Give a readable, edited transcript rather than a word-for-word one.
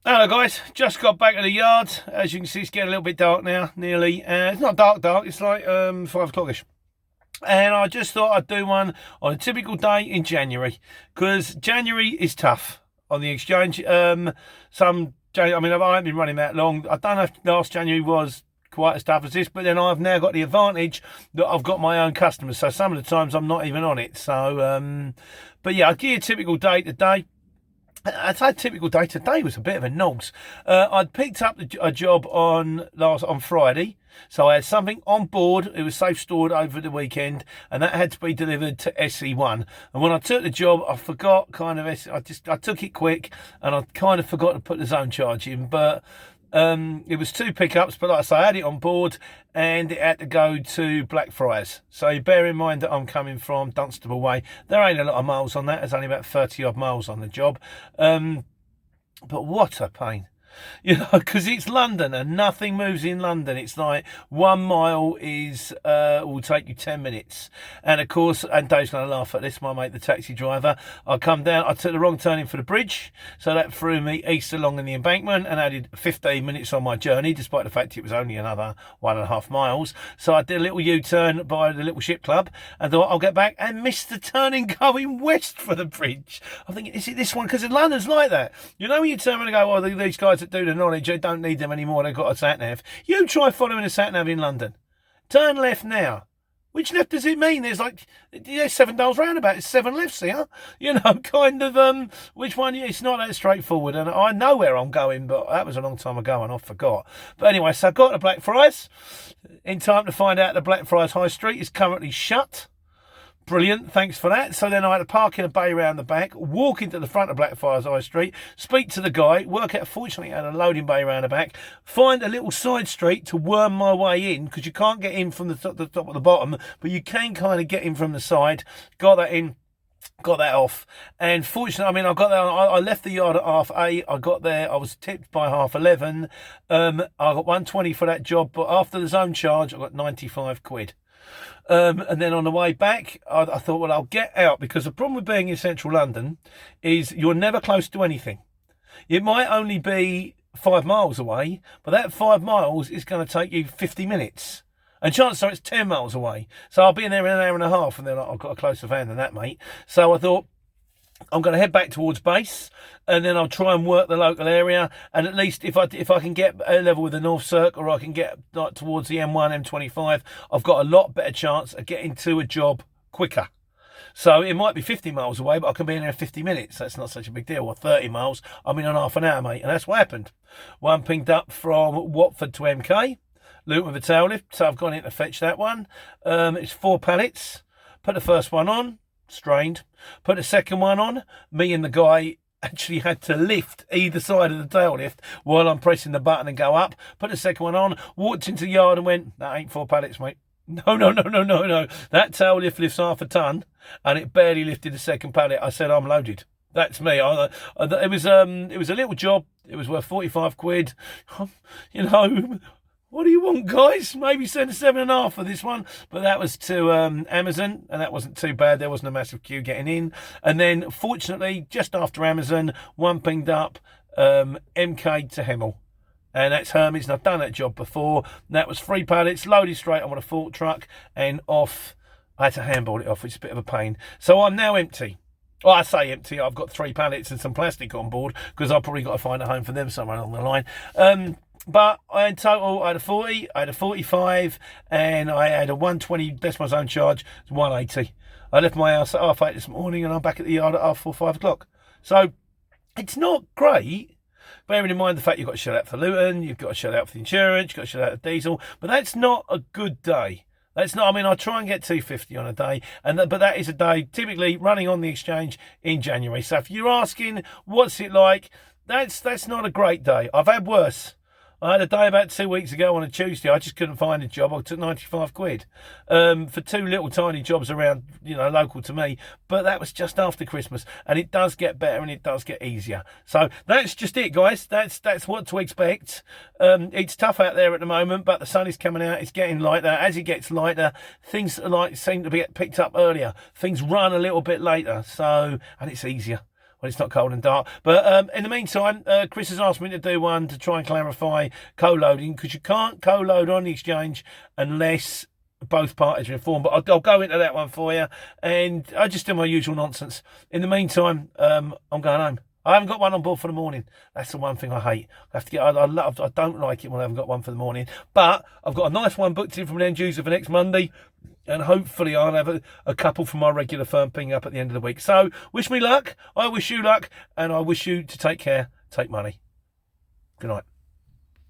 Hello guys, just got back to the yard. As you can see, it's getting a little bit dark now, nearly. It's not dark, it's like 5 o'clockish. And I just thought I'd do one on a typical day in January, because January is tough on the exchange. I mean, I haven't been running that long. I don't know if last January was quite as tough as this, but then I've now got the advantage that I've got my own customers, so some of the times I'm not even on it. So, but yeah, I'll give you a typical day today. I'd say a typical day. Today was a bit of a nogs. I'd picked up a job on Friday, so I had something on board. It was safe stored over the weekend, and that had to be delivered to SE1. And when I took the job, I forgot I took it quick, and I kind of forgot to put the zone charge in. But it was 2 pickups, but like I say, I had it on board and it had to go to Blackfriars. So bear in mind that I'm coming from Dunstable Way. There ain't a lot of miles on that. There's only about 30 odd miles on the job. But what a pain. You know, because it's London and nothing moves in London. It's like 1 mile will take you 10 minutes. And of course, and Dave's going to laugh at this, my mate, the taxi driver. I come down, I took the wrong turning for the bridge. So that threw me east along in the embankment and added 15 minutes on my journey, despite the fact it was only another 1.5 miles. So I did a little U-turn by the little ship club and thought I'll get back and missed the turning going west for the bridge. I'm thinking, is it this one? Because London's like that. You know, when you turn around and go, well, these guys that do the knowledge, they don't need them anymore, they've got a sat-nav. You try following a sat-nav in London. Turn left now. Which left does it mean? There's 7 dials roundabout. It's 7 lefts here. You know, kind of, which one? It's not that straightforward. And I know where I'm going, but that was a long time ago and I forgot. But anyway, so I got to Blackfriars in time to find out the Blackfriars High Street is currently shut. Brilliant, thanks for that. So then I had to park in a bay round the back, walk into the front of Blackfriars High Street, speak to the guy, work out, fortunately, I had a loading bay round the back, find a little side street to worm my way in, because you can't get in from the top or the bottom, but you can kind of get in from the side. Got that in. Got that off, and fortunately, I mean, I got there. I left the yard at 8:30. I got there. I was tipped by 11:30. I got 120 for that job, but after the zone charge, I got 95 quid. And then on the way back, I thought, well, I'll get out, because the problem with being in central London is you're never close to anything. It might only be 5 miles away, but that 5 miles is going to take you 50 minutes. And chances are it's 10 miles away. So I'll be in there in an hour and a half, and then I've got a closer van than that, mate. So I thought, I'm going to head back towards base, and then I'll try and work the local area. And at least if I can get a level with the North Cirque, or I can get towards the M1, M25, I've got a lot better chance of getting to a job quicker. So it might be 50 miles away, but I can be in there in 50 minutes. That's not such a big deal. Or 30 miles, I'm in half an hour, mate. And that's what happened. One pinged up from Watford to MK, Luton with a tail lift. So I've gone in to fetch that one. It's 4 pallets. Put the first one on. Strained. Put the second one on. Me and the guy actually had to lift either side of the tail lift while I'm pressing the button and go up. Put the second one on. Walked into the yard and went, that ain't 4 pallets, mate. No. That tail lift lifts half a ton, and it barely lifted the second pallet. I said, I'm loaded. That's me. It was a little job. It was worth 45 quid. You know. What do you want, guys? Maybe send a 7.5 for this one. But that was to Amazon, and that wasn't too bad. There wasn't a massive queue getting in. And then, fortunately, just after Amazon, one pinged up MK to Hemel. And that's Hermes, and I've done that job before. And that was 3 pallets, loaded straight on a fork truck, and off. I had to handball it off, which is a bit of a pain. So I'm now empty. Well, I say empty. I've got 3 pallets and some plastic on board, because I've probably got to find a home for them somewhere along the line. But in total, I had a 40, I had a 45, and I had a 120. That's my zone charge. It's 180. I left my house at 8:30 this morning, and I'm back at the yard at 5 o'clock. So it's not great, bearing in mind the fact you've got to shell out for Luton, you've got to shell out for the insurance, you've got to shell out the diesel. But that's not a good day. That's not. I mean, I try and get 250 on a day, but that is a day typically running on the exchange in January. So if you're asking what's it like, that's not a great day. I've had worse. I had a day about 2 weeks ago on a Tuesday. I just couldn't find a job. I took 95 quid for 2 little tiny jobs around, local to me. But that was just after Christmas, and it does get better and it does get easier. So that's just it, guys. That's what to expect. It's tough out there at the moment, but the sun is coming out. It's getting lighter. As it gets lighter, things seem to be picked up earlier. Things run a little bit later. So, and it's easier. when it's not cold and dark. But in the meantime, Chris has asked me to do one to try and clarify co-loading, because you can't co-load on the exchange unless both parties are informed. But I'll go into that one for you, and I just do my usual nonsense. In the meantime, I'm going home. I haven't got one on board for the morning. That's the one thing I hate. I have to get. I don't like it when I haven't got one for the morning. But I've got a nice one booked in from an end user for next Monday, and hopefully I'll have a couple from my regular firm ping up at the end of the week. So wish me luck. I wish you luck, and I wish you to take care, take money. Good night.